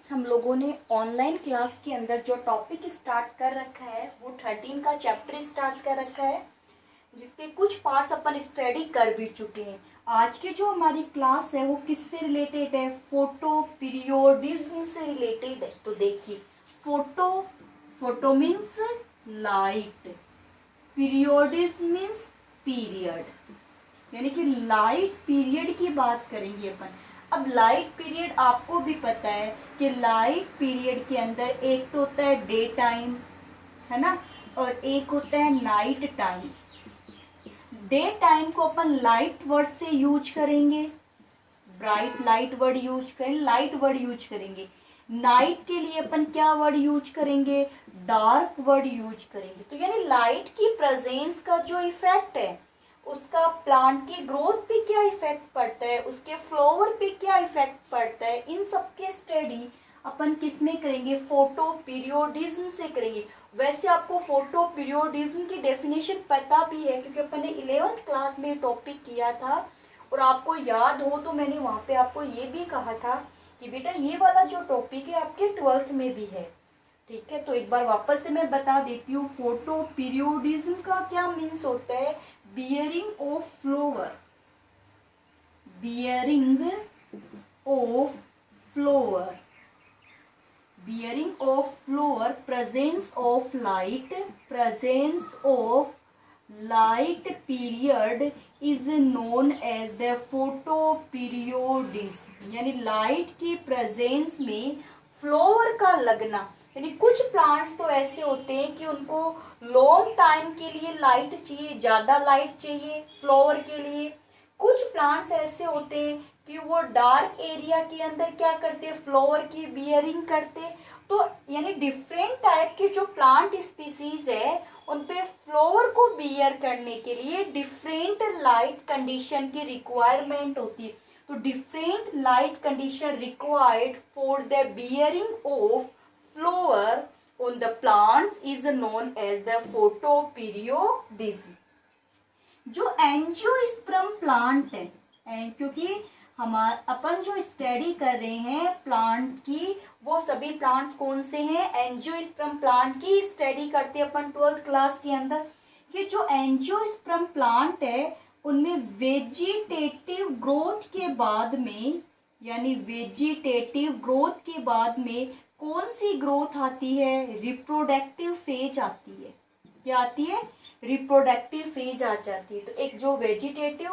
हम लोगों ने ऑनलाइन क्लास के अंदर जो टॉपिक स्टार्ट कर रखा है वो 13 का चैप्टर स्टार्ट कर रखा है, जिसके कुछ पार्ट्स अपन स्टडी कर भी चुके हैं। आज की जो हमारी क्लास है वो किससे रिलेटेड है? फोटो पीरियोडिज्म से रिलेटेड है। तो देखिए, photo means light, periodism means period, यानी कि लाइट पीरियड की बात करेंगे अपन। अब लाइट पीरियड आपको भी पता है कि लाइट पीरियड के अंदर एक तो होता है डे टाइम, है ना, और एक होता है नाइट टाइम। डे टाइम को अपन लाइट वर्ड से यूज करेंगे, ब्राइट लाइट वर्ड यूज करेंगे, लाइट वर्ड यूज करेंगे। नाइट के लिए अपन क्या वर्ड यूज करेंगे? डार्क वर्ड यूज करेंगे। तो यानी लाइट की प्रेजेंस का जो इफेक्ट है उसका प्लांट की ग्रोथ पे क्या इफेक्ट पड़ता है, उसके फ्लावर पे क्या इफेक्ट पड़ता है, इन सब के स्टडी अपन किस में करेंगे? फोटो पीरियोडिज्म से करेंगे। वैसे आपको फोटो पीरियोडिज्म की डेफिनेशन पता भी है क्योंकि अपन ने 11th क्लास में टॉपिक किया था, और आपको याद हो तो मैंने वहां पे आपको ये भी कहा था कि बेटा ये वाला जो टॉपिक है आपके 12th में भी है। ठीक है, तो एक बार वापस से मैं बता देती हूँ। फोटो पीरियोडिज्म का क्या मीन्स होता है? Bearing of flower, bearing of flower, bearing of flower, presence of light, presence of light period is known as the photo periodism. यानी लाइट की प्रेजेंस में फ्लावर का लगना, यानी कुछ प्लांट्स तो ऐसे होते हैं कि उनको लॉन्ग टाइम के लिए लाइट चाहिए, ज्यादा लाइट चाहिए फ्लावर के लिए। कुछ प्लांट्स ऐसे होते हैं कि वो डार्क एरिया के अंदर क्या करते, फ्लावर की बियरिंग करते। तो यानी डिफरेंट टाइप के जो प्लांट स्पीसीज है उन पे फ्लावर को बियर करने के लिए डिफरेंट लाइट कंडीशन की रिक्वायरमेंट होती है। तो different light condition required for the bearing of flower on the plants is known as the photoperiodism। जो एंजियोस्पर्म प्लांट है, क्योंकि अपन जो स्टडी कर रहे हैं प्लांट की, वो सभी प्लांट्स कौन से हैं? एंजियोस्पर्म प्लांट की स्टडी करते हैं अपन 12th क्लास के अंदर। ये जो एंजियोस्पर्म प्लांट है उनमें वेजिटेटिव ग्रोथ के बाद में, यानी वेजिटेटिव ग्रोथ के बाद में कौन सी ग्रोथ आती है? रिप्रोडक्टिव फेज आती है। क्या आती है? रिप्रोडक्टिव फेज आ जाती है। तो एक जो वेजिटेटिव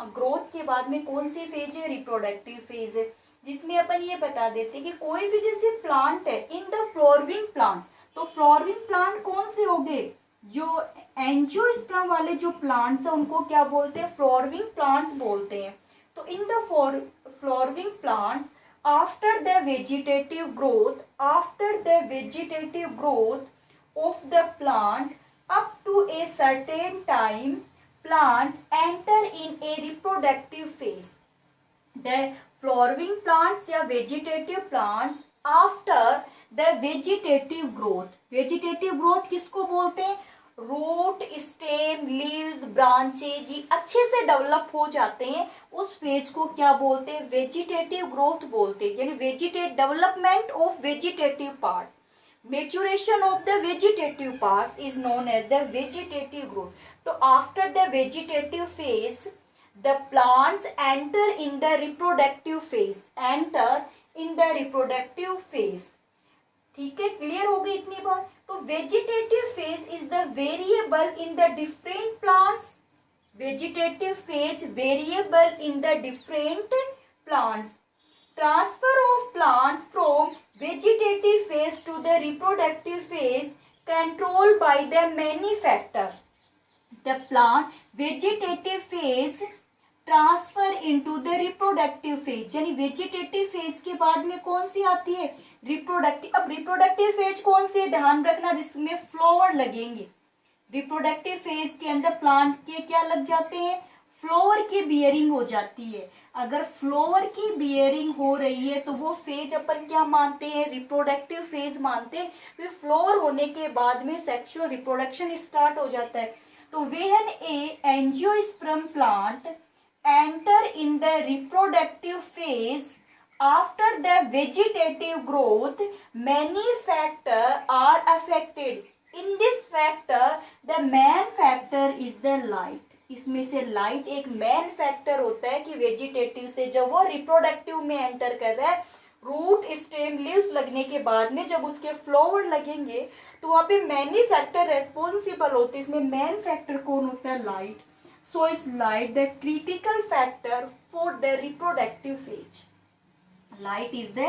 ग्रोथ के बाद में कौन सी फेज है? रिप्रोडक्टिव फेज है, जिसमें अपन ये बता देते हैं कि कोई भी जैसे प्लांट है इन द फ्लावरिंग प्लांट, तो फ्लावरिंग प्लांट कौन से हो गए? जो एंजियोस्पर्म वाले जो प्लांट्स है उनको क्या बोलते हैं? फ्लावरिंग प्लांट्स बोलते हैं। तो in the flowering plants after the vegetative growth of the plant up to a certain time, plant enter in a reproductive phase। the flowering plants या vegetative plants after the vegetative growth किसको बोलते हैं? Root, stem, leaves, branches अच्छे से develop हो जाते हैं, उस फेज को क्या बोलते हैं? वेजिटेटिव ग्रोथ बोलते हैं। यानी development of vegetative part, maturation of the vegetative part is known as the vegetative growth. तो after the vegetative phase the plants enter in the reproductive phase. ठीक है, क्लियर हो गई इतनी बार? तो vegetative phase is the variable in the different plants, vegetative phase variable in the different plants, transfer of plant from vegetative phase to the reproductive phase control by the many factor. The plant vegetative phase transfer into the reproductive phase, यानी vegetative phase के बाद में कौन सी आती है? Reproductive. अब reproductive phase कौन सी है? ध्यान रखना, जिसमें फ्लावर लगेंगे। रिप्रोडक्टिव फेज के अंदर प्लांट के क्या लग जाते हैं? फ्लावर की बियरिंग हो जाती है। अगर फ्लावर की बियरिंग हो रही है तो वो फेज अपन क्या मानते हैं? रिप्रोडक्टिव फेज मानते हैं। फिर फ्लावर होने के बाद में सेक्सुअल रिप्रोडक्शन स्टार्ट हो जाता है। तो when A angiosperm plant enter in the reproductive phase after the vegetative growth many factors are affected. In this factor the main factor is the light. इसमें से लाइट एक मेन फैक्टर होता है कि वेजिटेटिव से जब वो रिप्रोडक्टिव में एंटर कर रहा है, रूट स्टेम लीव्स लगने के बाद में जब उसके फ्लावर लगेंगे तो वहां पे मैनी फैक्टर रेस्पॉन्सिबल होते हैं. इसमें मेन फैक्टर कौन होता है? Light. So is light the critical factor for the reproductive phase. Light is the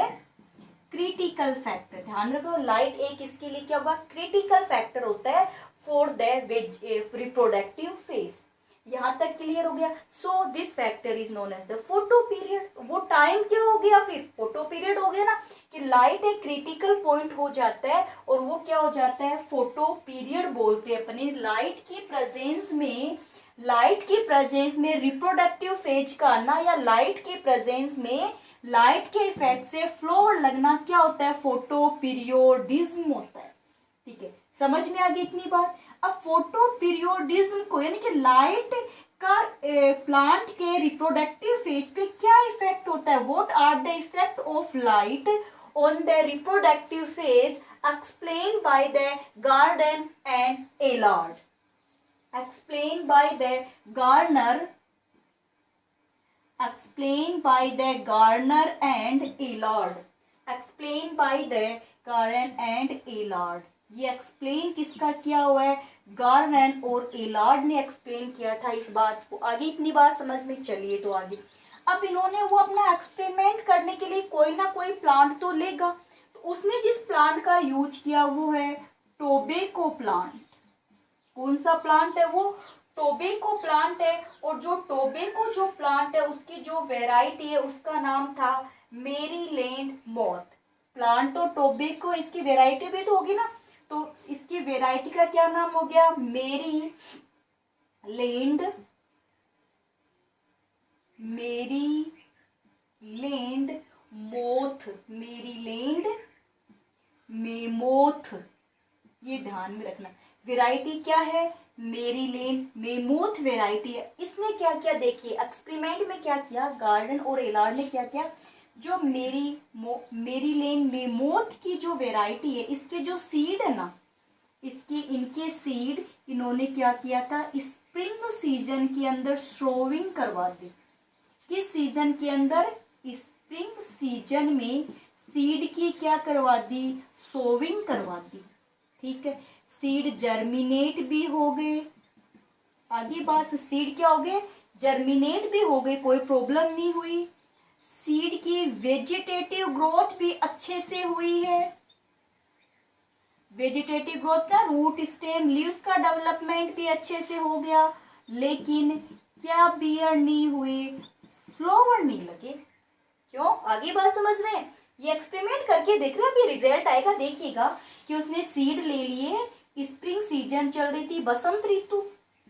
critical factor. ध्यान रखो, लाइट एक इसके लिए क्या होगा? क्रिटिकल फैक्टर होता है फॉर द रिप्रोडक्टिव फेज. यहां तक क्लियर हो गया. So this factor is known as the photo period. वो टाइम क्या हो गया? फिर फोटो पीरियड हो गया ना, कि लाइट एक क्रिटिकल पॉइंट हो जाता है और वो क्या हो जाता है? फोटो पीरियड बोलते हैं अपने. लाइट की प्रेजेंस में रिप्रोडक्टिव फेज का आना या लाइट की प्रेजेंस में लाइट के इफेक्ट से फ्लोर लगना क्या होता है? फोटो पीरियोडिज्म होता है. ठीक है, समझ में आ गई इतनी बात. अब फोटो पीरियोडिज्म को यानी कि लाइट का प्लांट के रिप्रोडक्टिव फेज पे क्या इफेक्ट होता है? What are the effect of light on the reproductive phase explain by the Garden and Ellard. Explain by the Gardner and Ellard. Explained by the Garner and Ellard. ये explain किसका किया हुआ है? Garner और एलार्ड ने explain किया था इस बात को. आगे इतनी बात समझ में चलिए तो आगे. अब इन्होंने वो अपना एक्सपेरिमेंट करने के लिए कोई ना कोई प्लांट तो लेगा. तो उसने जिस प्लांट का यूज किया वो है टोबैको प्लांट. कौन सा प्लांट है वो? टोबैको प्लांट है. और जो टोबैको जो प्लांट है उसकी जो वेराइटी है उसका नाम था मेरीलैंड मॉथ. प्लांट तो टोबैको, इसकी वेराइटी भी तो होगी ना, तो इसकी वेराइटी का क्या नाम हो गया? Maryland moth. Maryland mammoth. ये ध्यान में रखना. वेराइटी क्या है? मेरीलैंड मेमोथ वेराइटी है. इसने क्या किया देखिए, एक्सपेरिमेंट में क्या किया, गार्डन और एलार्ड ने क्या किया, जो मेरीलैंड मेमोथ की जो वेराइटी है इसके जो सीड है ना, इनके सीड इन्होंने क्या किया था? स्प्रिंग सीजन के अंदर सोविंग करवा दी. किस सीजन के अंदर? स्प्रिंग सीजन में सीड की क्या करवा दी? सोविंग करवा दी. ठीक है, सीड जर्मिनेट भी हो गए. आगे बात, सीड क्या हो गए? जर्मिनेट भी हो गए, कोई प्रॉब्लम नहीं हुई. सीड की वेजिटेटिव ग्रोथ भी अच्छे से हुई है. वेजिटेटिव ग्रोथ का रूट स्टेम लीव्स का डेवलपमेंट भी अच्छे से हो गया. लेकिन क्या बियर नहीं हुए? फ्लावर नहीं लगे. क्यों? आगे बात समझ में. ये एक्सपेरिमेंट करके देख रहे हो, अभी रिजल्ट आएगा देखिएगा कि उसने सीड ले लिए. स्प्रिंग सीजन चल रही थी, बसंत ऋतु.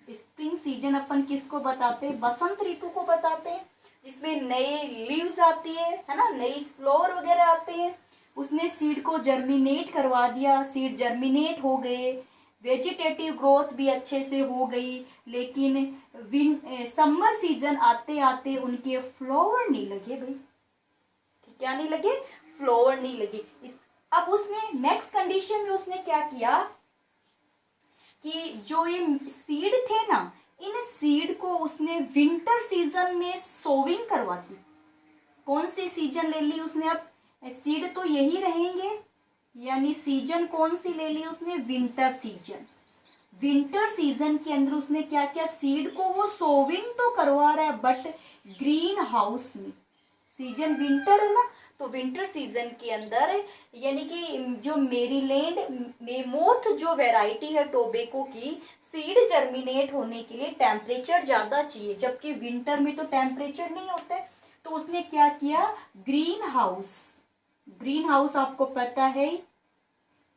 स्प्रिंग सीजन अपन किसको बताते हैं? बसंत ऋतु को बताते हैं, जिसमें नए लीव्स आती है ना, नई फ्लावर वगैरह आते हैं. उसने सीड को जर्मिनेट करवा दिया. सीड जर्मिनेट हो गए, वेजिटेटिव ग्रोथ भी अच्छे से हो गई. लेकिन समर सीजन आते आते उनके फ्लावर नहीं लगे भाई. क्या नहीं लगे? फ्लावर नहीं लगे. अब उसने नेक्स्ट कंडीशन में उसने क्या किया कि जो ये सीड थे ना, इन सीड को उसने विंटर सीजन में सोविंग करवा दी. कौन सी सीजन ले ली उसने? अब सीड तो यही रहेंगे, यानी सीजन कौन सी ले ली उसने? Winter season. विंटर सीजन के अंदर उसने क्या किया? सीड को वो सोविंग तो करवा रहा है बट ग्रीन हाउस में. सीजन विंटर है ना, तो विंटर सीजन के अंदर यानी कि जो मेरीलैंड मेमोथ जो वेराइटी है टोबैको की, सीड जर्मिनेट होने के लिए टेम्परेचर ज्यादा चाहिए, जबकि विंटर में तो टेम्परेचर नहीं होता है. तो उसने क्या किया? Green house. ग्रीन हाउस आपको पता है,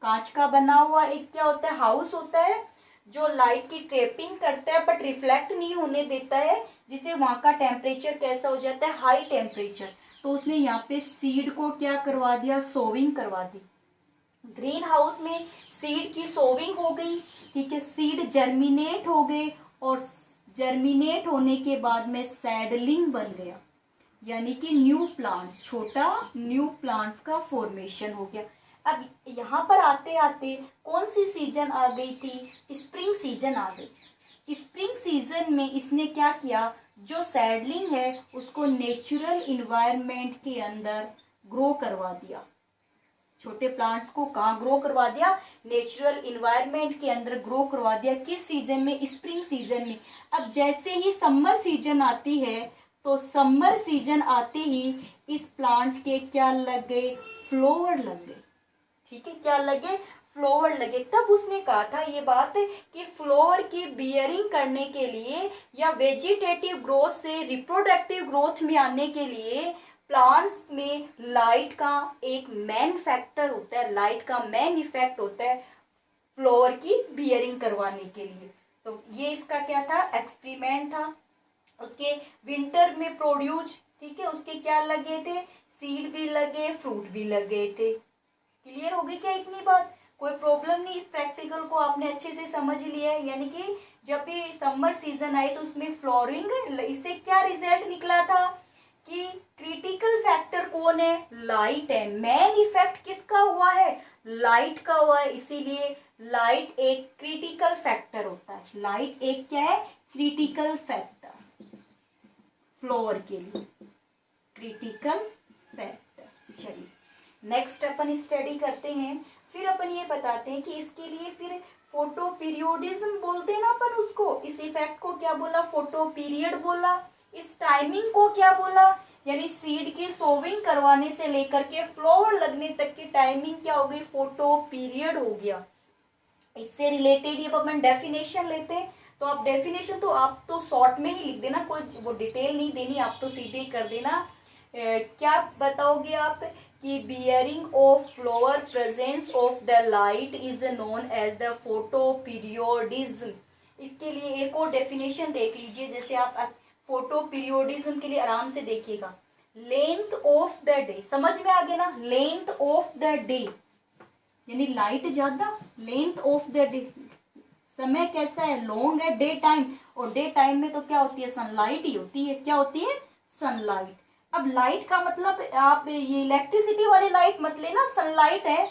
कांच का बना हुआ एक क्या होता है? हाउस होता है जो लाइट की ट्रैपिंग करता है बट रिफ्लेक्ट नहीं होने देता है, जिससे वहां का टेम्परेचर कैसा हो जाता है? High temperature. तो उसने यहाँ पे सीड को क्या करवा दिया? सोविंग करवा दी. ग्रीन हाउस में सीड की सोविंग हो गई. ठीक है, सीड जर्मिनेट हो गए और जर्मिनेट होने के बाद में सैडलिंग बन गया. यानी कि न्यू प्लांट्स, छोटा न्यू प्लांट्स का फॉर्मेशन हो गया। अब यहाँ पर आते आते कौन सी सीजन आ गई थी, स्प्रिंग सीजन आ गई। स्प्रिंग सीजन में इसने क्या किया, जो सैडलिंग है उसको नेचुरल इन्वायरमेंट के अंदर ग्रो करवा दिया। छोटे प्लांट्स को कहाँ ग्रो करवा दिया, नेचुरल इन्वायरमेंट के अंदर ग्रो करवा दिया। किस सीजन में, स्प्रिंग सीजन में। अब जैसे ही समर सीजन आती है तो समर सीजन आते ही इस प्लांट्स के क्या लग गए, फ्लावर लग गए। ठीक है, क्या लगे, फ्लावर लगे। तब उसने कहा था ये बात कि फ्लावर की बियरिंग करने के लिए या वेजिटेटिव ग्रोथ से रिप्रोडक्टिव ग्रोथ में आने के लिए प्लांट्स में लाइट का एक मेन फैक्टर होता है, लाइट का मेन इफेक्ट होता है फ्लावर की बियरिंग करवाने के लिए। तो ये इसका क्या था, एक्सपेरिमेंट था। उसके विंटर में प्रोड्यूस, ठीक है, उसके क्या लगे थे, सीड भी लगे, फ्रूट भी लगे थे। क्लियर हो गई क्या इतनी बात, कोई प्रॉब्लम नहीं। इस प्रैक्टिकल को आपने अच्छे से समझ लिया है। यानी कि जब भी समर सीजन आए तो उसमें फ्लोरिंग, इससे क्या रिजल्ट निकला था कि क्रिटिकल फैक्टर कौन है, लाइट है। मेन इफेक्ट किसका हुआ है, लाइट का हुआ है। इसीलिए लाइट एक क्रिटिकल फैक्टर होता है। लाइट एक क्या है, क्रिटिकल फैक्टर फ्लोवर के लिए, क्रिटिकल फैक्टर। चलिए नेक्स्ट अपन स्टडी करते हैं। फिर अपन ये बताते हैं कि इसके लिए फिर फोटो पीरियोडिज्म बोलते हैं ना अपन उसको। इस इफेक्ट को क्या बोला, फोटो पीरियड बोला। इस टाइमिंग को क्या बोला, यानी सीड की सोविंग करवाने से लेकर के फ्लावर लगने तक की टाइमिंग क्या हो गई, फोटो पीरियड हो गया। इससे रिलेटेड अब अपन डेफिनेशन लेते हैं। तो आप डेफिनेशन तो आप तो शॉर्ट में ही लिख देना, कोई वो डिटेल नहीं देनी, आप तो सीधे ही कर देना। क्या बताओगे आप कि bearing of flower, presence of the light is known as the photo periodism. इसके लिए एक और डेफिनेशन देख लीजिए। जैसे आप फोटो पीरियोडिज्म के लिए आराम से देखिएगा, लेंथ ऑफ द डे, समझ में आ गया ना, लेंथ ऑफ द डे यानी लाइट ज्यादा, लेंथ ऑफ द डे समय कैसा है, लॉन्ग है, डे टाइम। और डे टाइम में तो क्या होती है, सनलाइट ही होती है। क्या होती है, सनलाइट। अब लाइट का मतलब आप ये इलेक्ट्रिसिटी वाली लाइट मत लेना, सनलाइट है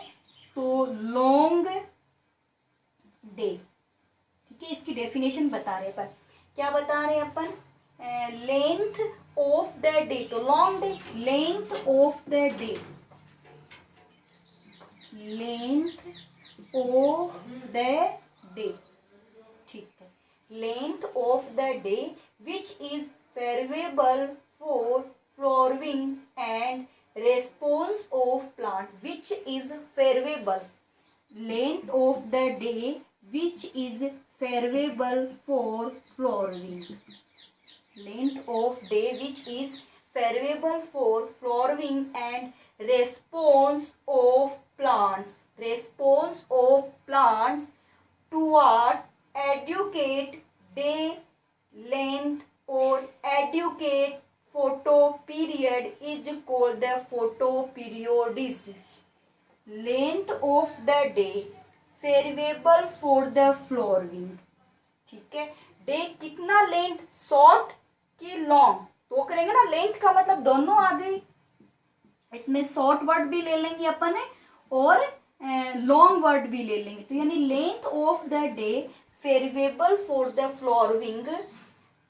तो लॉन्ग डे। ठीक है, इसकी डेफिनेशन बता रहे पर क्या बता रहे हैं अपन, लेंथ ऑफ द डे, तो long day, length of the day, length of the day. ठीक है, length of the day which is favourable for flowering and response of plant, which is favourable, length of the day which is favourable for flowering, length of day which is favourable for flowering and response of plants, response of plants towards adequate day length or adequate photo period is called the photoperiodism. Length of the day favorable for the flowering. ठीक है, day कितना length, short की long, तो करेंगे ना, length का मतलब दोनों आ गई। इसमें शॉर्ट वर्ड भी ले लेंगे अपन और लॉन्ग वर्ड भी ले लेंगे। तो यानी length of the day favourable for the flowering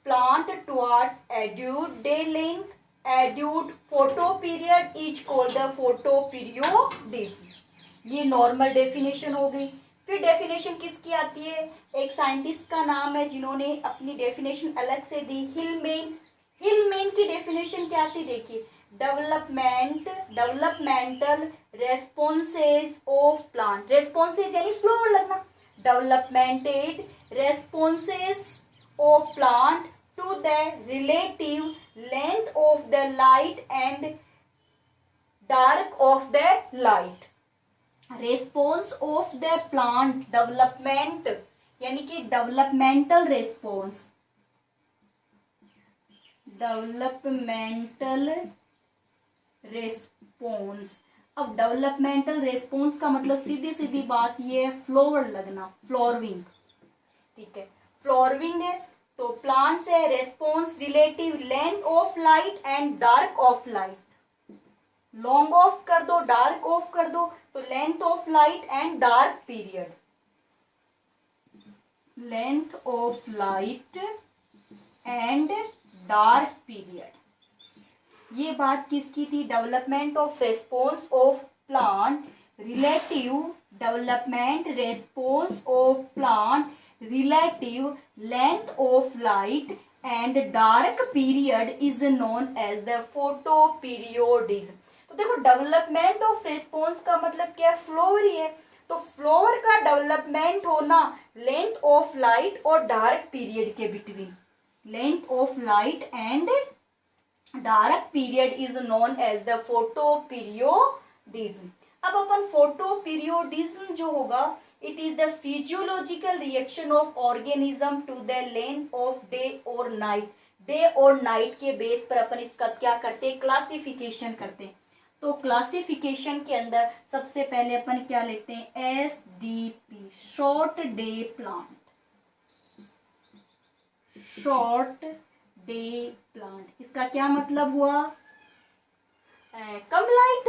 plant towards एड्यूट day length, एड्यूट photo period is called the photo periodism. ये नॉर्मल डेफिनेशन हो गई। फिर डेफिनेशन किसकी आती है, एक साइंटिस्ट का नाम है जिन्होंने अपनी डेफिनेशन अलग से दी, हिलमेन। हिलमेन की डेफिनेशन क्या थी, देखिए, developmental responses of plant, responses यानी फ्लावर लगना, developmental responses of plant to the relative length of the light and dark of the light. Response of the plant, development यानी कि डेवलपमेंटल रेस्पॉन्स, डेवलपमेंटल रेस्पॉन्स। अब developmental response का मतलब सीधी सीधी बात ये है, फ्लावर लगना, फ्लावरिंग। ठीक है, फ्लावरिंग है तो प्लांट्स है response relative length of light and dark of light, long of कर दो डार्क ऑफ कर दो तो length of light and dark period, length of light and dark period. ये बात किसकी थी? Development of response of plant relative, development response of plant relative length of light and dark period is known as the photo periodism. तो देखो development of response का मतलब क्या है? फ्लोवर ही है। तो फ्लोवर का डेवलपमेंट होना लेंथ ऑफ लाइट और डार्क पीरियड के between, length of light and dark period is known as the photo periodism. अब अपन फोटो पीरियोडिज्म जो होगा, it is the physiological reaction of organism to the length of day और night. Day और night के base पर अपन इसका क्या करते हैं? क्लासिफिकेशन करते हैं। तो क्लासिफिकेशन के अंदर सबसे पहले अपन क्या लेते हैं? SDP, short day plant, short day plant. इसका क्या मतलब हुआ? कम लाइट,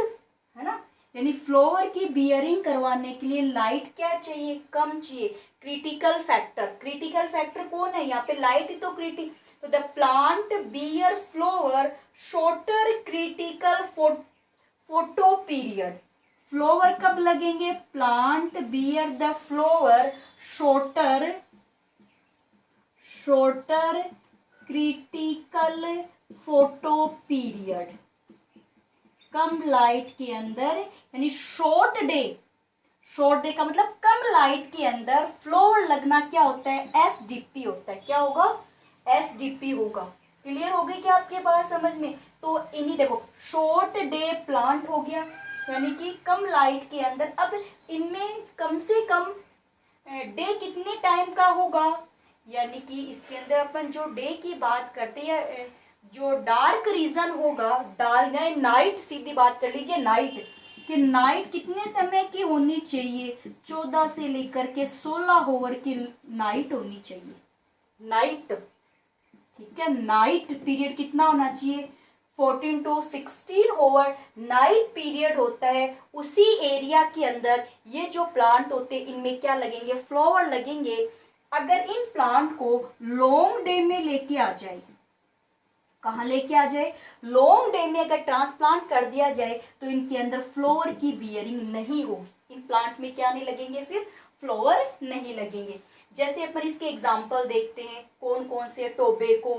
है ना, यानी फ्लावर की बियरिंग करवाने के लिए लाइट क्या चाहिए? कम चाहिए। क्रिटिकल फैक्टर, क्रिटिकल फैक्टर कौन है यहाँ पे? लाइट ही तो क्रिटिक। तो the plant bear flower shorter critical photo period. Flower कब लगेंगे? Plant bear the flower shorter critical photo period, कम लाइट के अंदर, यानी शॉर्ट डे का मतलब कम लाइट के अंदर फ्लावर लगना क्या होता है? SDP होता है। क्या होगा? SDP होगा। क्लियर हो गई क्या आपके बात समझ में? तो इन्हीं देखो शॉर्ट डे प्लांट हो गया, यानी कि कम लाइट के अंदर। अब इनमें कम से कम डे कितने टाइम का होगा? यानी कि इसके अंदर अपन जो डे की बात करते हैं, जो डार्क रीजन होगा, डार्क नाइट, सीधी बात कर लीजिए नाइट, कि नाइट कितने समय की होनी चाहिए? 14 से लेकर के 16 आवर की नाइट होनी चाहिए, नाइट। ठीक है, नाइट पीरियड कितना होना चाहिए? 14 to 16 आवर नाइट पीरियड होता है। उसी एरिया के अंदर ये जो प्लांट होते हैं, इनमें क्या लगेंगे? फ्लावर लगेंगे। अगर इन प्लांट को लॉन्ग डे में लेके आ जाए, कहाँ लेके आ जाए? लॉन्ग डे में अगर ट्रांसप्लांट कर दिया जाए तो इनके अंदर फ्लावर की बियरिंग नहीं होगी। इन प्लांट में क्या नहीं लगेंगे? फिर फ्लावर नहीं लगेंगे। जैसे अपन इसके एग्जांपल देखते हैं, कौन कौन से? टोबैको,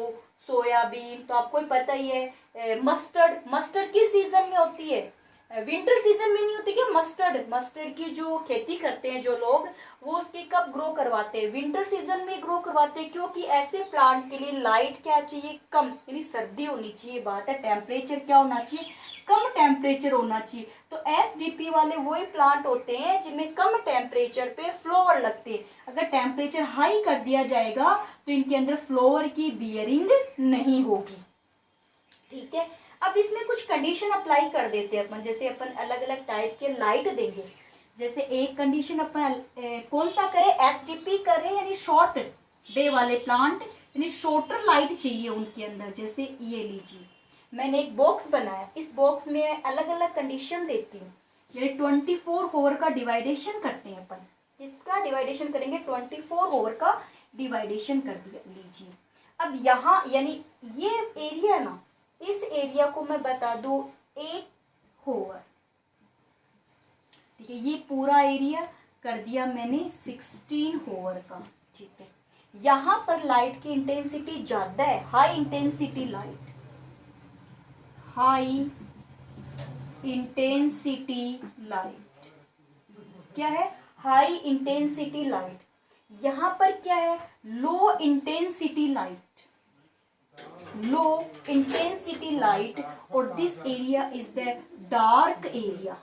सोयाबीन, तो आपको ही पता ही है। मस्टर्ड किस सीजन में होती है? विंटर सीजन में नहीं होती क्या मस्टर्ड की जो खेती करते हैं जो लोग, वो उसके कब ग्रो करवाते हैं? विंटर सीजन में ग्रो करवाते हैं, क्योंकि ऐसे प्लांट के लिए लाइट क्या चाहिए? कम, यानी सर्दी होनी चाहिए। बात है टेम्परेचर क्या होना चाहिए? कम टेम्परेचर होना चाहिए। तो SDP वाले वही प्लांट होते हैं जिनमें कम टेम्परेचर पे फ्लावर लगते हैं। अगर टेम्परेचर हाई कर दिया जाएगा तो इनके अंदर फ्लावर की बियरिंग नहीं होगी। ठीक है, अब इसमें कुछ कंडीशन अप्लाई कर देते हैं अपन। जैसे अपन अलग अलग टाइप के लाइट देंगे। जैसे एक कंडीशन अपन कौन सा करें? SDP करें, यानी शॉर्ट डे वाले प्लांट, यानी शॉर्टर लाइट चाहिए उनके अंदर। जैसे ये लीजिए, मैंने एक बॉक्स बनाया, इस बॉक्स में अलग अलग कंडीशन देती हूँ। यानी 24 आवर का डिवाइडेशन करते हैं अपन। किसका डिवाइडेशन करेंगे? 24 आवर का डिवाइडेशन कर दिया लीजिए। अब यहाँ यानी ये एरिया ना, इस एरिया को मैं बता दूं 8 आवर। ठीक है, ये पूरा एरिया कर दिया मैंने 16 आवर का। ठीक है, यहां पर लाइट की इंटेंसिटी ज्यादा है, high intensity light, high intensity light क्या है? High intensity light. यहां पर क्या है? Low intensity light, low intensity light. और this area is the dark area.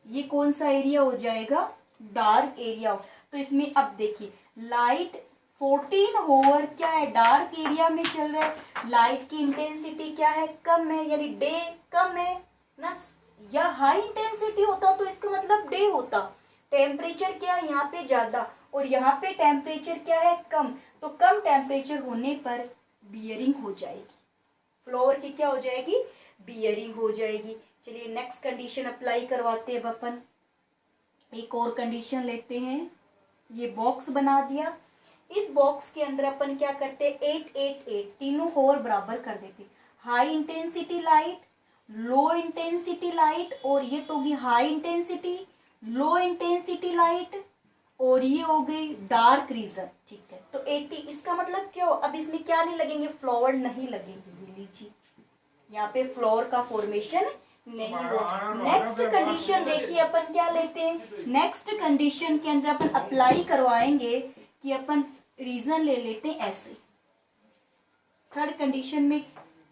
ये कौन सा एरिया हो जाएगा? Dark area. तो इसमें अब देखिए लाइट 14 आवर क्या है? डार्क एरिया में चल रहा है। लाइट की इंटेंसिटी क्या है? कम है, यानी डे कम है ना। या हाई इंटेंसिटी होता तो इसका मतलब डे होता। टेम्परेचर क्या है यहाँ पे? ज्यादा, और यहाँ पे टेम्परेचर क्या है? कम। तो कम टेम्परेचर होने पर बियरिंग हो जाएगी, फ्लावर की क्या हो जाएगी, बियरिंग हो जाएगी। चलिए नेक्स्ट कंडीशन अप्लाई करवाते हैं अब अपन। एक और कंडीशन लेते हैं। ये बॉक्स बना दिया, इस बॉक्स के अंदर अपन क्या करते हैं, 888 तीनों होवर बराबर कर देते, high intensity light, low intensity light, और ये तो होगी हाई इंटेंसिटी, लो इंटेंसिटी लाइट, और ये हो गई डार्क रीजन। ठीक है, तो 80 इसका मतलब क्या हो, अब इसमें क्या नहीं लगेंगे, फ्लावर नहीं लगेंगे। ये लीजिए यहाँ पे फ्लावर का फॉर्मेशन नहीं हुआ। नेक्स्ट कंडीशन देखिए अपन क्या लेते हैं, नेक्स्ट कंडीशन के अंदर अपन अप्लाई करवाएंगे कि अपन रीजन ले लेते हैं ऐसे। थर्ड कंडीशन में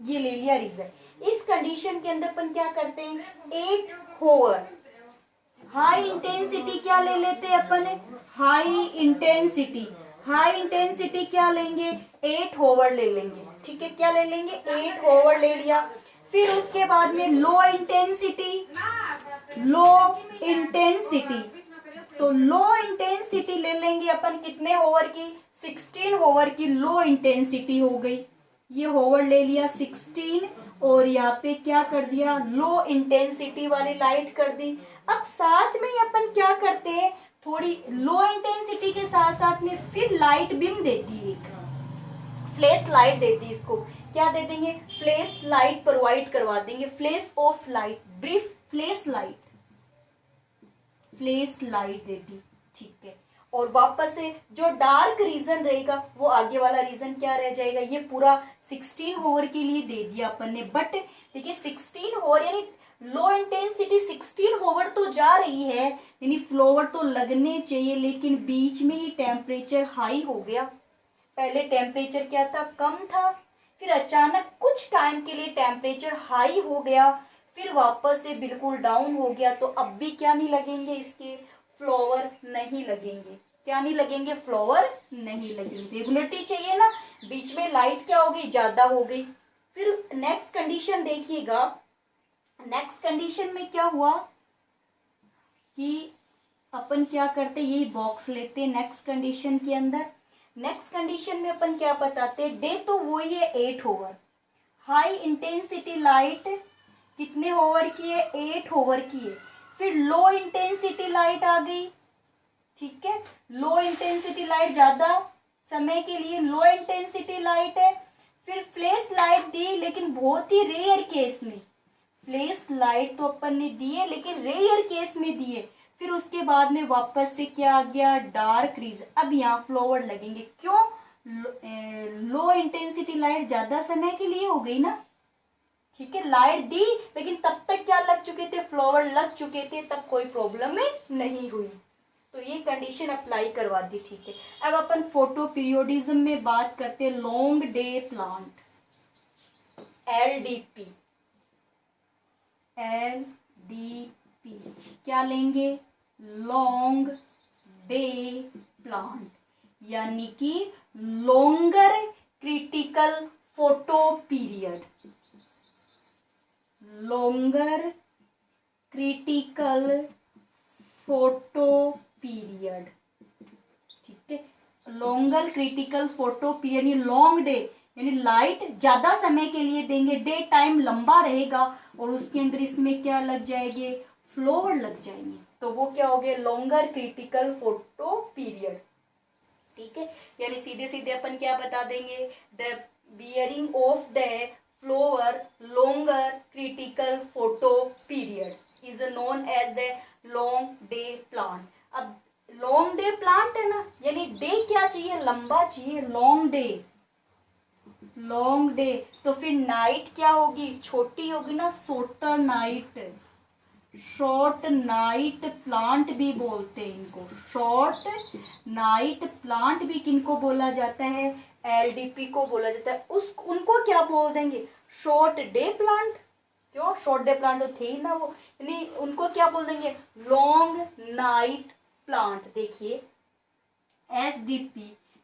ये ले लिया रीजन। इस कंडीशन के अंदर अपन क्या करते हैं, 8 होवर, हाई इंटेंसिटी क्या ले लेते हैं अपन, हाई इंटेंसिटी, हाई इंटेंसिटी क्या लेंगे, 8 होवर ले लेंगे। ठीक है, क्या ले लेंगे, 8 होवर ले लिया। फिर उसके बाद में लो इंटेंसिटी, लो इंटेंसिटी, तो लो इंटेंसिटी ले लेंगे अपन कितने होवर की, 16 होवर की लो इंटेंसिटी हो गई। ये होवर ले लिया 16 और यहाँ पे क्या कर दिया, लो इंटेंसिटी वाली लाइट कर दी। अब साथ में अपन क्या करते हैं, थोड़ी लो इंटेंसिटी के साथ साथ में फिर लाइट बीम देती है, फ्लैश लाइट देती है। इसको क्या दे देंगे, फ्लैश लाइट प्रोवाइड करवा देंगे, flash of light, brief flash light, flash light दे दी। ठीक है, और वापस से जो डार्क रीजन रहेगा वो आगे वाला रीजन क्या रह जाएगा, ये पूरा 16 होवर के लिए दे दिया अपन ने। बट देखिए 16 होवर यानी लो इंटेंसिटी 16 होवर तो जा रही है, यानी फ्लावर तो लगने चाहिए, लेकिन बीच में ही टेम्परेचर हाई हो गया। पहले टेम्परेचर क्या था, कम था, फिर अचानक कुछ टाइम के लिए टेम्परेचर हाई हो गया, फिर वापस से बिल्कुल डाउन हो गया। तो अब भी क्या नहीं लगेंगे, इसके फ्लावर नहीं लगेंगे। क्या नहीं लगेंगे, फ्लावर नहीं लगेंगे। रेगुलरिटी चाहिए ना, बीच में लाइट क्या हो गई, ज्यादा हो गई। फिर नेक्स्ट कंडीशन देखिएगा, नेक्स्ट कंडीशन में क्या हुआ कि अपन क्या करते, यही बॉक्स लेते नेक्स्ट कंडीशन के अंदर। नेक्स्ट कंडीशन में अपन क्या बताते, डे तो वही है 8 होवर, हाई इंटेंसिटी लाइट कितने होवर की है, 8 होवर की है। फिर लो इंटेंसिटी लाइट आ गई। ठीक है, लो इंटेंसिटी लाइट ज्यादा समय के लिए लो इंटेंसिटी लाइट है। फिर फ्लैश लाइट दी, लेकिन बहुत ही रेयर केस में, फ्लैश लाइट तो अपन ने दिए लेकिन रेयर केस में दिए। फिर उसके बाद में वापस से क्या आ गया, डार्क रीजन। अब यहाँ फ्लावर लगेंगे, क्यों, लो इंटेंसिटी लाइट ज्यादा समय के लिए हो गई ना। ठीक है, लाइट दी लेकिन तब तक क्या लग चुके थे, फ्लावर लग चुके थे, तब कोई प्रॉब्लम नहीं हुई। तो ये कंडीशन अप्लाई करवा दी। ठीक है, अब अपन फोटो पीरियोडिज्म में बात करते हैं, long day plant, LDP, LDP क्या लेंगे, लॉन्ग डे प्लांट, यानी कि longer critical photo period, longer critical photo period. ठीक है, लॉन्गर क्रिटिकल फोटो पीरियड यानी लॉन्ग डे, यानी लाइट ज्यादा समय के लिए देंगे, डे टाइम लंबा रहेगा और उसके अंदर इसमें क्या लग जाएंगे, फ्लावर लग जाएंगे। तो वो क्या हो गया, लॉन्गर क्रिटिकल फोटो पीरियड। ठीक है, यानी सीधे सीधे अपन क्या बता देंगे, the bearing of the flower longer critical photo period is known as the long day plant. अब लॉन्ग डे प्लांट है ना, यानी डे क्या चाहिए, लंबा चाहिए, लॉन्ग डे, लॉन्ग डे। तो फिर नाइट क्या होगी, छोटी होगी ना, shorter night, short night plant भी बोलते हैं इनको, शॉर्ट नाइट प्लांट भी किनको बोला जाता है, LDP को बोला जाता है। उनको क्या बोल देंगे, शॉर्ट डे प्लांट। क्यों, शॉर्ट डे प्लांट तो थे ही ना वो, यानी उनको क्या बोल देंगे, लॉन्ग नाइट प्लांट। देखिए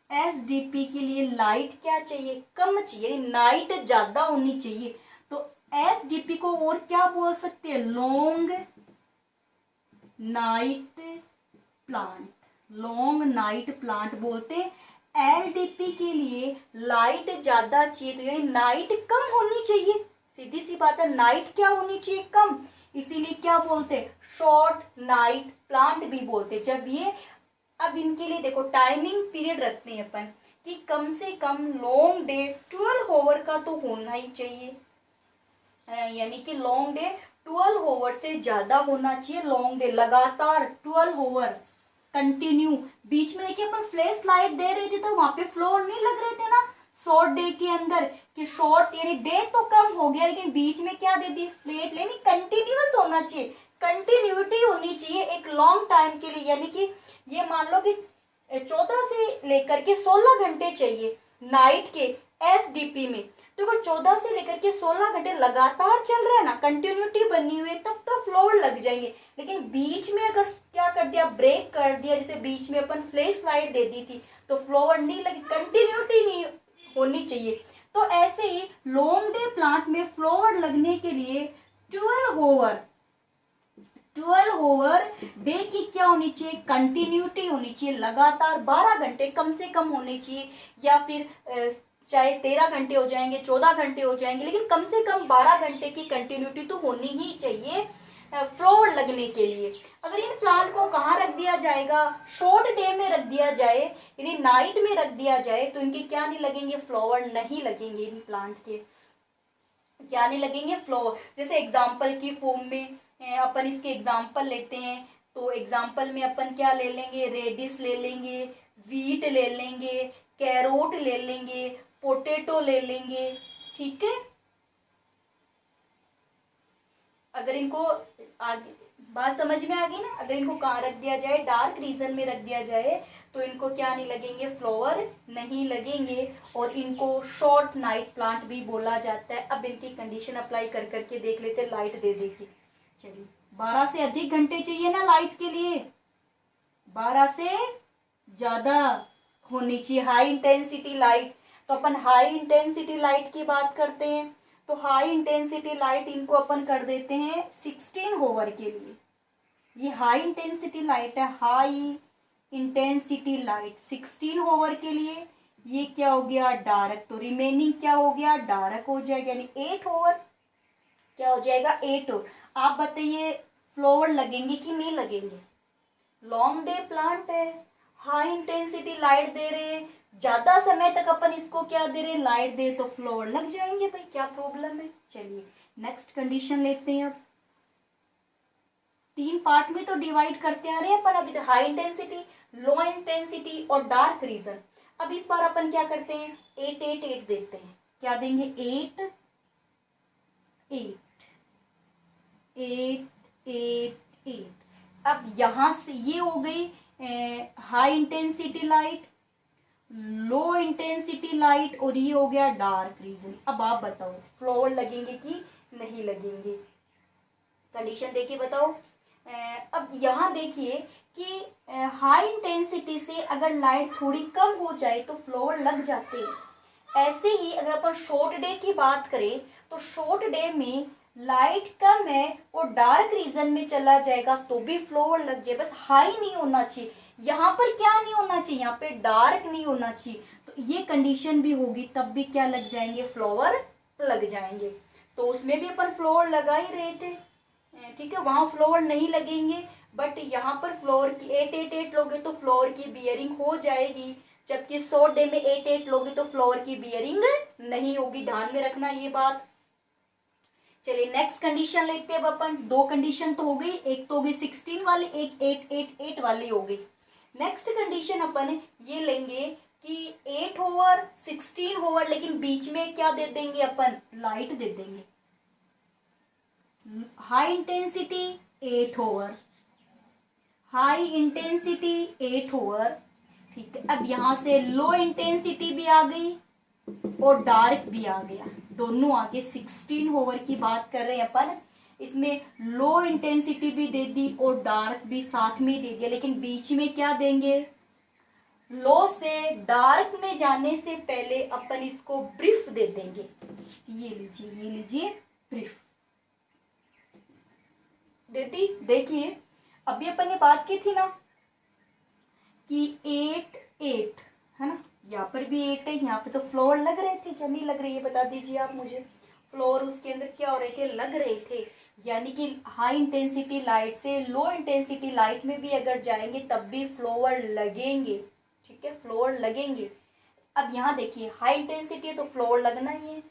एसडीपी के लिए लाइट क्या चाहिए, कम चाहिए, नाइट ज्यादा होनी चाहिए। तो एसडीपी को और क्या बोल सकते हैं, long night plant, long night plant बोलते हैं एलडीपी के लिए लाइट ज्यादा चाहिए, तो यानी नाइट कम होनी चाहिए। सीधी सी बात है, नाइट क्या होनी चाहिए, कम। इसीलिए क्या बोलते हैं, शॉर्ट नाइट प्लांट भी बोलते हैं। जब ये, अब इनके लिए देखो टाइमिंग पीरियड रखते हैं अपन कि कम से कम लॉन्ग डे 12 आवर का तो होना ही चाहिए, यानी कि लॉन्ग डे 12 आवर से ज्यादा होना चाहिए। लॉन्ग डे लगातार 12 आवर कंटिन्यू। बीच में देखिए अपन फ्लैश लाइट दे रहे थे तो वहां पे फ्लोर नहीं लग रहे थे ना शॉर्ट डे के अंदर, कि शॉर्ट यानी डे तो कम हो गया लेकिन बीच में क्या दे दी, फ्लैट, यानी कंटिन्यूअस होना चाहिए, कंटिन्यूटी होनी चाहिए एक लॉन्ग टाइम के लिए। यानी कि ये मान लो कि 14 से लेकर के 16 घंटे चाहिए नाइट के एसडीपी में। देखो 14 से लेकर के 16 घंटे लगातार चल रहा है ना, कंटिन्यूटी बनी हुई है, तब तो फ्लोर लग जाएंगे। लेकिन बीच में अगर क्या कर दिया, ब्रेक कर दिया, जैसे बीच में अपन फ्लैश लाइट दे दी थी तो फ्लोर नहीं लगी, कंटिन्यूटी नहीं होनी चाहिए। तो ऐसे ही लॉन्ग डे प्लांट में फ्लोर लगने के लिए 12 ओवर डे की क्या होनी चाहिए, कंटिन्यूटी होनी चाहिए, लगातार 12 घंटे कम से कम होने चाहिए, या फिर चाहे 13 घंटे हो जाएंगे, 14 घंटे हो जाएंगे, लेकिन कम से कम 12 घंटे की कंटिन्यूटी तो होनी ही चाहिए फ्लोर लगने के लिए। अगर इन प्लांट को कहाँ रख दिया जाएगा, शॉर्ट डे में रख दिया जाए, यानी नाइट में रख दिया जाए, तो इनके क्या नहीं लगेंगे, फ्लावर नहीं लगेंगे। इन प्लांट के क्या नहीं लगेंगे, फ्लावर। जैसे एग्जाम्पल की फॉर्म में अपन इसके एग्जाम्पल लेते हैं, तो एग्जाम्पल में अपन क्या ले लेंगे, रेडिस ले लेंगे, वीट ले लेंगे, कैरोट ले लेंगे, पोटैटो ले लेंगे, ठीक है। अगर इनको आगे बात समझ में आ गई ना, अगर इनको कहाँ रख दिया जाए, डार्क रीजन में रख दिया जाए, तो इनको क्या नहीं लगेंगे, फ्लावर नहीं लगेंगे, और इनको शॉर्ट नाइट प्लांट भी बोला जाता है। अब इनकी कंडीशन अप्लाई कर करके देख लेते, लाइट दे देगी। चलिए 12 से अधिक घंटे चाहिए ना लाइट के लिए, 12 से ज्यादा होनी चाहिए हाई इंटेंसिटी लाइट। तो अपन हाई इंटेंसिटी लाइट की बात करते हैं, तो हाई इंटेंसिटी लाइट इनको अपन कर देते हैं 16 ओवर के लिए। ये हाई इंटेंसिटी लाइट है, हाई इंटेंसिटी लाइट 16 ओवर के लिए। ये क्या हो गया, डार्क, तो रिमेनिंग क्या हो गया, डार्क हो जाएगा, यानी 8 ओवर क्या हो जाएगा, 8 ओवर। आप बताइए फ्लावर लगेंगे कि नहीं लगेंगे, लॉन्ग डे प्लांट है, हाई इंटेंसिटी लाइट दे रहे हैं, ज्यादा समय तक अपन इसको क्या दे रहे हैं, लाइट दे, तो फ्लावर लग जाएंगे भाई, क्या प्रॉब्लम है। चलिए नेक्स्ट कंडीशन लेते हैं। अब 3 पार्ट में तो डिवाइड करते आ रहे हैं अपन अभी, हाई इंटेंसिटी, लो इंटेंसिटी और डार्क रीजन। अब इस बार अपन क्या करते हैं, 8 8 8 देते हैं। क्या देंगे, 8 8 8 8 8। अब यहां से ये हो गई high intensity light, low intensity light, और ये हो गया डार्क रीजन। अब आप बताओ फ्लावर लगेंगे कि नहीं लगेंगे, कंडीशन देखिए बताओ। अब यहाँ देखिए कि हाई इंटेंसिटी से अगर लाइट थोड़ी कम हो जाए तो फ्लावर लग जाते हैं। ऐसे ही अगर अपन शॉर्ट डे की बात करें तो शॉर्ट डे में लाइट कम है और डार्क रीजन में चला जाएगा तो भी फ्लावर लग जाए, बस हाई नहीं होना चाहिए। यहाँ पर क्या नहीं होना चाहिए, यहाँ पे डार्क नहीं होना चाहिए, तो ये कंडीशन भी होगी तब भी क्या लग जाएंगे, फ्लावर लग जाएंगे। तो उसमें भी अपन फ्लावर लगा ही रहे थे, ठीक है, वहां फ्लावर नहीं लगेंगे, बट यहाँ पर फ्लावर की 8 8 8 लोगे तो फ्लावर की बियरिंग हो जाएगी, जबकि शॉर्ट डे में 8 8 लोगे तो फ्लावर की बियरिंग नहीं होगी, ध्यान में रखना ये बात। चलिए नेक्स्ट कंडीशन लेते हैं अब अपन। 2 कंडीशन तो हो गई, एक तो हो गई 16 वाली, एक 8 8 8 वाली हो गई। नेक्स्ट कंडीशन अपन ये लेंगे कि 8 ओवर 16 ओवर, लेकिन बीच में क्या दे देंगे अपन, लाइट दे देंगे। High intensity 8 over, high intensity 8 over, ठीक है। अब यहां से लो इंटेंसिटी भी आ गई और डार्क भी आ गया, दोनों आगे 16 ओवर की बात कर रहे हैं अपन। इसमें लो इंटेंसिटी भी दे दी और डार्क भी साथ में दे दिया, लेकिन बीच में क्या देंगे, लो से डार्क में जाने से पहले अपन इसको ब्रीफ दे देंगे। ये लीजिए ब्रीफ दे दी। देखिए अभी अपन ने बात की थी ना कि 8 8 है ना, यहाँ पर भी 8 है, यहाँ पे तो फ्लोवर लग रहे थे, क्या नहीं लग रहे, ये बता दीजिए आप मुझे। फ्लोवर उसके अंदर क्या हो रहे थे, लग रहे थे। यानी कि हाई इंटेंसिटी लाइट से लो इंटेंसिटी लाइट में भी अगर जाएंगे तब भी फ्लोवर लगेंगे, ठीक है, फ्लोवर लगेंगे। अब यहाँ देखिए हाई इंटेंसिटी है तो फ्लोवर लगना ही है,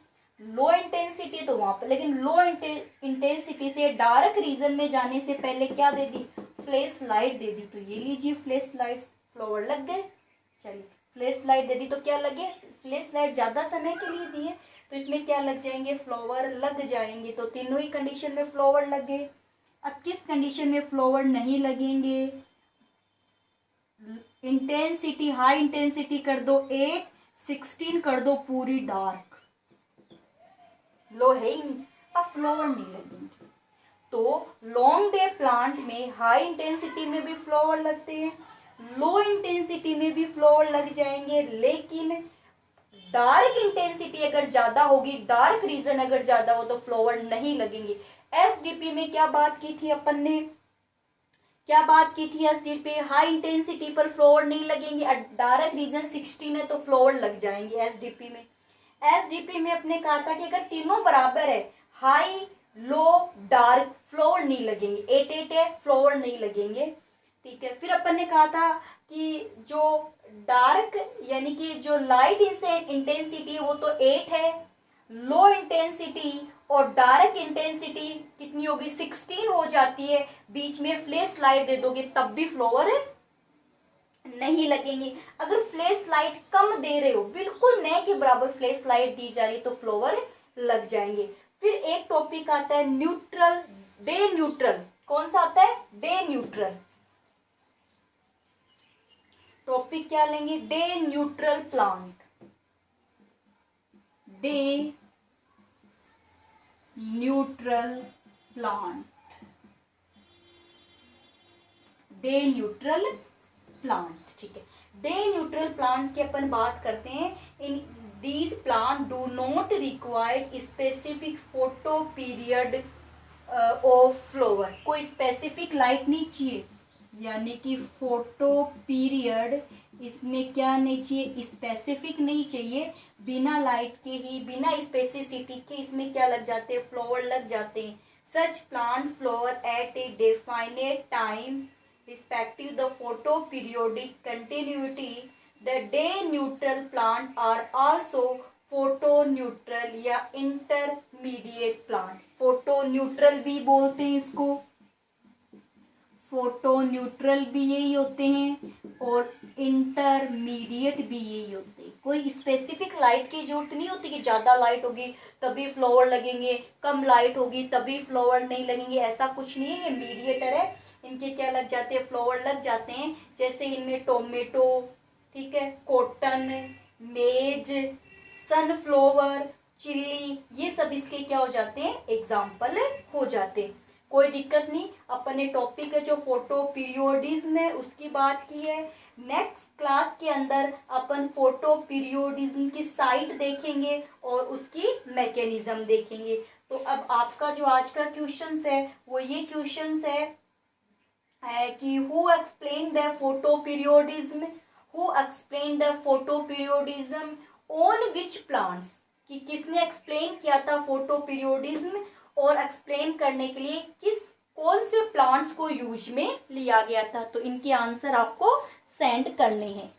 लो इंटेंसिटी है तो वहां पर, लेकिन लो इंटेंसिटी से डार्क रीजन में जाने से पहले क्या दे दी, फ्लैश लाइट दे दी। तो ये लीजिए फ्लैश लाइट, फ्लोवर लग गए। चलिए फ्लैश लाइट दे दी तो क्या लगे, फ्लैश लाइट ज्यादा समय के लिए दी है तो इसमें क्या लग जाएंगे, फ्लावर लग जाएंगे। तो तीनों ही कंडीशन में फ्लावर लग गए। अब किस कंडीशन में फ्लावर नहीं लगेंगे, इंटेंसिटी हाई इंटेंसिटी कर दो 8, 16 कर दो पूरी डार्क, लो है ही नहीं, अब फ्लावर नहीं लगेंगे। तो लॉन्ग डे प्लांट में हाई इंटेंसिटी में भी फ्लावर लगते हैं, लो इंटेंसिटी में भी फ्लावर लग जाएंगे, लेकिन डार्क इंटेंसिटी अगर ज्यादा होगी, डार्क रीजन अगर ज्यादा हो तो फ्लावर नहीं लगेंगे। एसडीपी में क्या बात की थी अपन ने, क्या बात की थी, एसडीपी हाई इंटेंसिटी पर फ्लावर नहीं लगेंगे, डार्क रीजन 16 है तो फ्लावर लग जाएंगे एसडीपी में। एसडीपी में अपने कहा था कि अगर तीनों बराबर है, हाई लो डार्क, फ्लावर नहीं लगेंगे। 8 है, फ्लावर नहीं लगेंगे, ठीक है। फिर अपन ने कहा था कि जो डार्क यानी कि जो लाइट इंटेंसिटी वो तो 8 है, लो इंटेंसिटी और डार्क इंटेंसिटी कितनी होगी, 16 हो जाती है। बीच में फ्लैश लाइट दे दोगे तब भी फ्लावर नहीं लगेंगे। अगर फ्लैश लाइट कम दे रहे हो, बिल्कुल न के बराबर फ्लैश लाइट दी जा रही है तो फ्लावर लग जाएंगे। फिर एक टॉपिक आता है न्यूट्रल, डे न्यूट्रल। कौन सा आता है, डे न्यूट्रल। टॉपिक क्या लेंगे, day neutral plant, day neutral plant, day neutral plant, ठीक है। डे न्यूट्रल प्लांट की अपन बात करते हैं। In these plant do not require specific photo period of flower, कोई स्पेसिफिक लाइट नहीं चाहिए, यानी कि फोटो पीरियड इसमें क्या नहीं चाहिए, स्पेसिफिक नहीं चाहिए। बिना लाइट के ही, बिना स्पेसिसिटी के इसमें क्या लग जाते हैं, फ्लावर लग जाते हैं। Such plant flower at a definite time respective the photoperiodic continuity. The day neutral plant are also photoneutral या intermediate plant। photoneutral भी बोलते हैं इसको, फोटोन्यूट्रल भी यही होते हैं और इंटरमीडिएट भी यही होते हैं। कोई स्पेसिफिक लाइट की जरूरत नहीं होती कि ज्यादा लाइट होगी तभी फ्लावर लगेंगे, कम लाइट होगी तभी फ्लावर नहीं लगेंगे, ऐसा कुछ नहीं है। ये मीडिएटर है, इनके क्या लग जाते हैं, फ्लावर लग जाते हैं। जैसे इनमें टोमेटो, ठीक है, कॉटन, मेज, सनफ्लावर, चिल्ली, ये सब इसके क्या हो जाते हैं, एग्जाम्पल हो जाते हैं। कोई दिक्कत नहीं। अपन ने टॉपिक है जो फोटो पीरियोडिज्म है उसकी बात की है। नेक्स्ट क्लास के अंदर अपन फोटो पीरियोडिज्म की साइट देखेंगे और उसकी मैकेनिज्म देखेंगे। तो अब आपका जो आज का क्वेश्चंस है वो ये क्वेश्चंस है कि who explain the photo periodism, who explain the photo periodism on which plants, कि किसने एक्सप्लेन किया था फोटो पीरियोडिज्म और एक्सप्लेन करने के लिए किस कौन से प्लांट्स को यूज में लिया गया था। तो इनके आंसर आपको सेंड करने हैं।